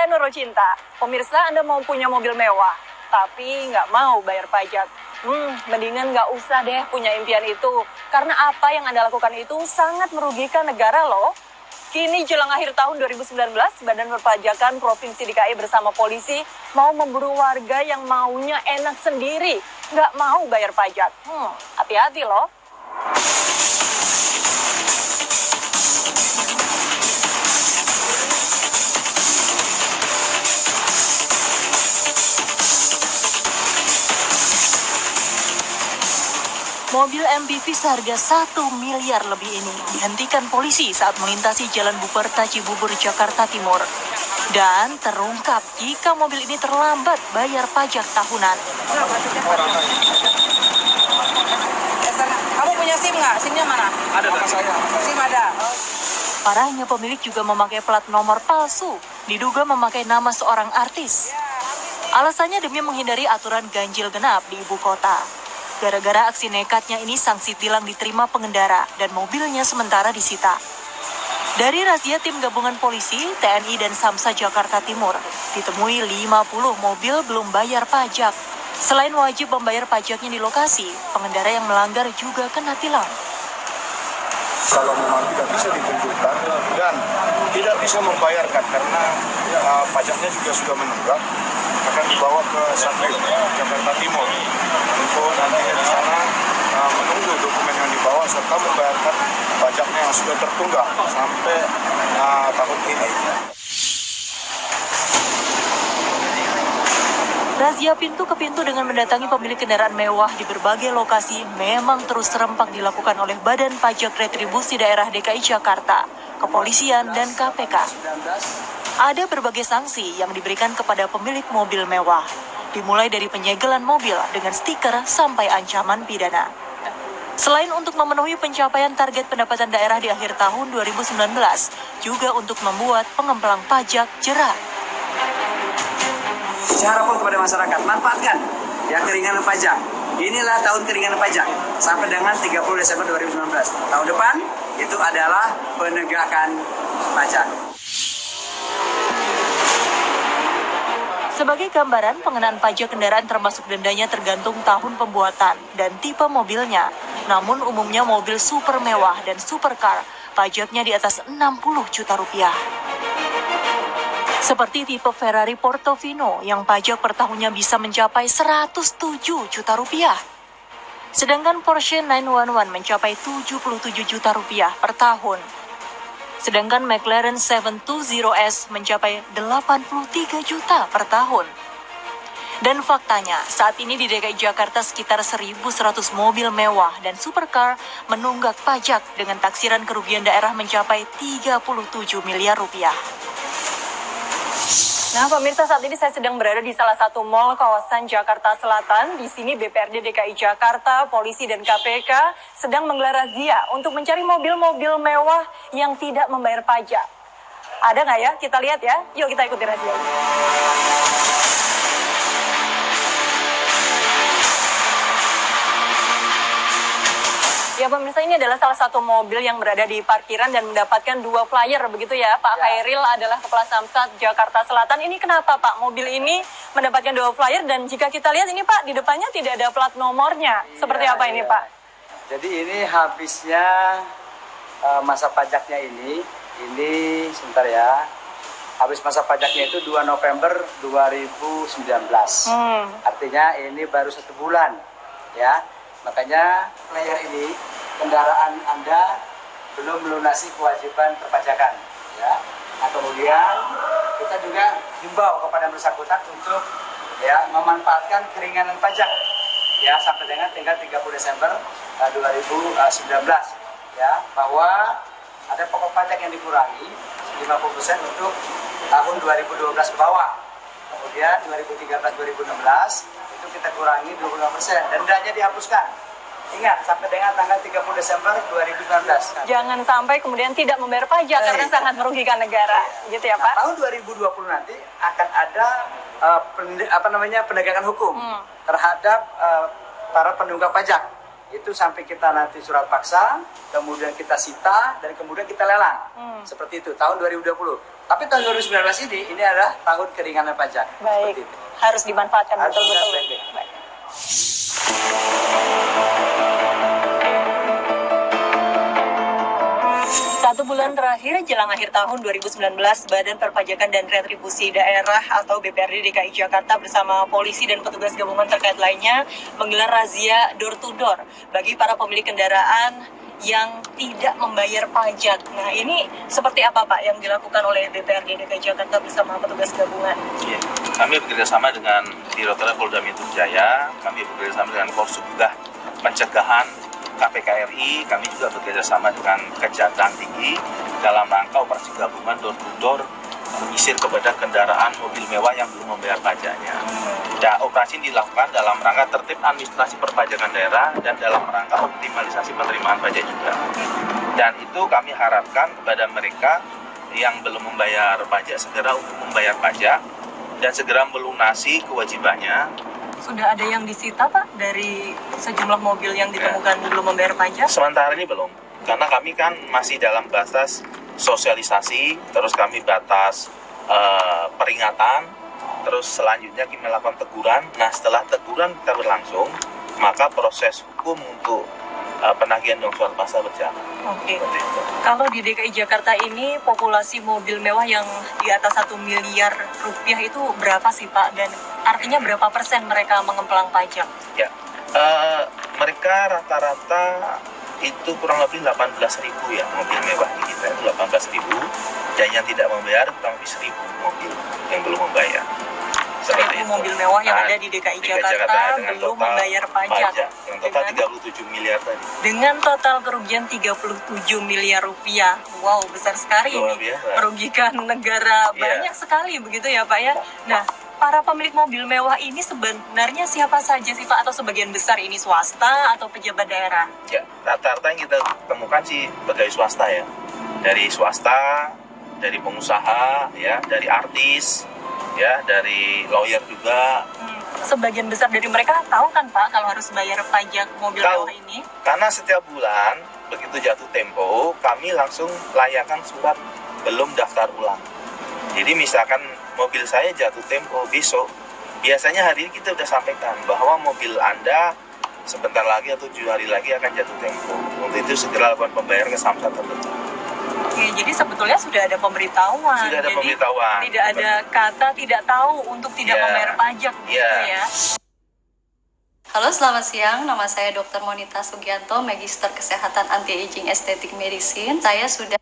saya Nurul Cinta. Pemirsa, Anda mau punya mobil mewah, tapi nggak mau bayar pajak. Mendingan nggak usah deh punya impian itu. Karena apa yang Anda lakukan itu sangat merugikan negara loh. Kini jelang akhir tahun 2019, Badan Perpajakan Provinsi DKI bersama polisi mau memburu warga yang maunya enak sendiri, nggak mau bayar pajak. Hati-hati loh. Mobil MPV seharga 1 miliar lebih ini dihentikan polisi saat melintasi Jalan Buperta Cibubur, Jakarta Timur. Dan terungkap jika mobil ini terlambat bayar pajak tahunan. Kamu punya SIM nggak? SIM-nya mana? Ada, saya. SIM ada. Parahnya pemilik juga memakai plat nomor palsu, diduga memakai nama seorang artis. Alasannya demi menghindari aturan ganjil genap di ibu kota. Gara-gara aksi nekatnya ini, sanksi tilang diterima pengendara dan mobilnya sementara disita. Dari razia tim gabungan polisi, TNI dan Samsa Jakarta Timur, ditemui 50 mobil belum bayar pajak. Selain wajib membayar pajaknya di lokasi, pengendara yang melanggar juga kena tilang. Kalau memang tidak bisa ditunjukkan dan tidak bisa membayarkan karena pajaknya juga sudah menunggak, akan dibawa ke Satwil Jakarta Timur untuk nantinya di sana menunggu dokumen yang dibawa serta membayarkan pajaknya yang sudah tertunggak sampai tahun ini. Razia pintu ke pintu dengan mendatangi pemilik kendaraan mewah di berbagai lokasi memang terus serempak dilakukan oleh Badan Pajak Retribusi Daerah DKI Jakarta, Kepolisian, dan KPK. Ada berbagai sanksi yang diberikan kepada pemilik mobil mewah, dimulai dari penyegelan mobil dengan stiker sampai ancaman pidana. Selain untuk memenuhi pencapaian target pendapatan daerah di akhir tahun 2019, juga untuk membuat pengemplang pajak jerah. Saya harapkan kepada masyarakat, manfaatkan ya keringanan pajak. Inilah tahun keringanan pajak sampai dengan 30 Desember 2019. Tahun depan itu adalah penegakan pajak. Sebagai gambaran, pengenaan pajak kendaraan termasuk dendanya tergantung tahun pembuatan dan tipe mobilnya. Namun umumnya mobil super mewah dan supercar, pajaknya di atas 60 juta rupiah. Seperti tipe Ferrari Portofino yang pajak per tahunnya bisa mencapai 107 juta rupiah. Sedangkan Porsche 911 mencapai 77 juta rupiah per tahun. Sedangkan McLaren 720S mencapai 83 juta per tahun. Dan faktanya, saat ini di DKI Jakarta sekitar 1.100 mobil mewah dan supercar menunggak pajak dengan taksiran kerugian daerah mencapai 37 miliar rupiah. Nah, pemirsa, saat ini saya sedang berada di salah satu mal kawasan Jakarta Selatan. Di sini BPRD DKI Jakarta, polisi dan KPK sedang menggelar razia untuk mencari mobil-mobil mewah yang tidak membayar pajak. Ada nggak ya? Kita lihat ya. Yuk kita ikuti razia ini. Ya pemirsa, ini adalah salah satu mobil yang berada di parkiran dan mendapatkan 2 flyer, begitu ya Pak Khairil adalah Kepala Samsat Jakarta Selatan. Ini kenapa Pak mobil ini mendapatkan 2 flyer dan jika kita lihat ini Pak di depannya tidak ada plat nomornya. Seperti apa ini Pak? Jadi ini habisnya masa pajaknya ini sebentar ya. Habis masa pajaknya itu 2 November 2019. Artinya ini baru 1 bulan ya. Makanya player ini kendaraan Anda belum melunasi kewajiban perpajakan ya. Nah, kemudian kita juga himbau kepada bersangkutan untuk ya memanfaatkan keringanan pajak ya sampai dengan tanggal 30 Desember 2019 ya, bahwa ada pokok pajak yang dikurangi 50% untuk tahun 2012 ke bawah. Kemudian 2013-2016 itu kita kurangi 25%, dendanya dihapuskan. Ingat, sampai dengan tanggal 30 Desember 2019. Jangan sampai kemudian tidak membayar pajak karena sangat merugikan negara, gitu ya Pak? Tahun 2020 nanti akan ada penegakan hukum terhadap para penunggak pajak. Itu sampai kita nanti surat paksa, kemudian kita sita, dan kemudian kita lelang. Seperti itu, tahun 2020. Tapi tahun 2019 ini adalah tahun keringanan pajak. Baik, Seperti itu. harus dimanfaatkan Harus betul-betul. baik-baik. Baik. Satu bulan terakhir jelang akhir tahun 2019, Badan Perpajakan dan Retribusi Daerah atau BPRD DKI Jakarta bersama polisi dan petugas gabungan terkait lainnya menggelar razia door to door bagi para pemilik kendaraan yang tidak membayar pajak. Nah, ini seperti apa Pak yang dilakukan oleh BPRD DKI Jakarta bersama petugas gabungan? Ya, kami bekerjasama dengan Direktorat Polda Metro Jaya, kami bekerjasama dengan Korsubgah Pencegahan KPK RI, kami juga bekerjasama dengan Kejaksaan Tinggi dalam rangka operasi gabungan door to door menyisir kepada kendaraan mobil mewah yang belum membayar pajaknya. Dan operasi ini dilakukan dalam rangka tertib administrasi perpajakan daerah dan dalam rangka optimalisasi penerimaan pajak juga. Dan itu kami harapkan kepada mereka yang belum membayar pajak segera untuk membayar pajak dan segera melunasi kewajibannya. Sudah ada yang disita Pak dari sejumlah mobil yang ditemukan belum membayar pajak? Sementara ini belum, karena kami kan masih dalam batas sosialisasi, terus kami batas peringatan, terus selanjutnya kami melakukan teguran. Nah, setelah teguran kita berlangsung, maka proses hukum untuk penagihan uang suara pasar berjalan. Oke. Kalau di DKI Jakarta ini populasi mobil mewah yang di atas 1 miliar rupiah itu berapa sih Pak? Dan artinya berapa persen mereka mengemplang pajak? Ya, mereka rata-rata itu kurang lebih 18.000 ya mobil mewah di kita itu 18.000, dan yang tidak membayar kurang lebih 1.000 mobil yang belum membayar. Seperti itu. Mobil mewah yang ada di DKI Jakarta belum membayar pajak. Yang total 37 miliar tadi. Dengan total kerugian 37 miliar rupiah. Wow, besar sekali Luar ini. biasa. Merugikan negara Iya. banyak sekali begitu ya Pak ya. Nah, para pemilik mobil mewah ini sebenarnya siapa saja sih Pak? Atau sebagian besar ini swasta atau pejabat daerah? Ya, rata-rata yang kita temukan sih pegawai swasta ya. Dari swasta, dari pengusaha, ya, dari artis, ya, dari lawyer juga. Sebagian besar dari mereka tahu kan Pak kalau harus bayar pajak mobil Tahu. mewah ini? Karena setiap bulan begitu jatuh tempo, kami langsung layangkan surat belum daftar ulang. Jadi misalkan mobil saya jatuh tempo besok, biasanya hari ini kita sudah sampaikan bahwa mobil Anda sebentar lagi atau 7 hari lagi akan jatuh tempo. Untuk itu segera lakukan pembayaran ke samsat terdekat. Oke, jadi sebetulnya sudah ada pemberitahuan. Sudah ada Jadi pemberitahuan. tidak ada kata tidak tahu untuk tidak Ya. membayar pajak gitu Ya. ya. Halo, selamat siang. Nama saya Dr. Monita Sugianto, Magister Kesehatan Anti-Aging Estetik Medicine. Saya sudah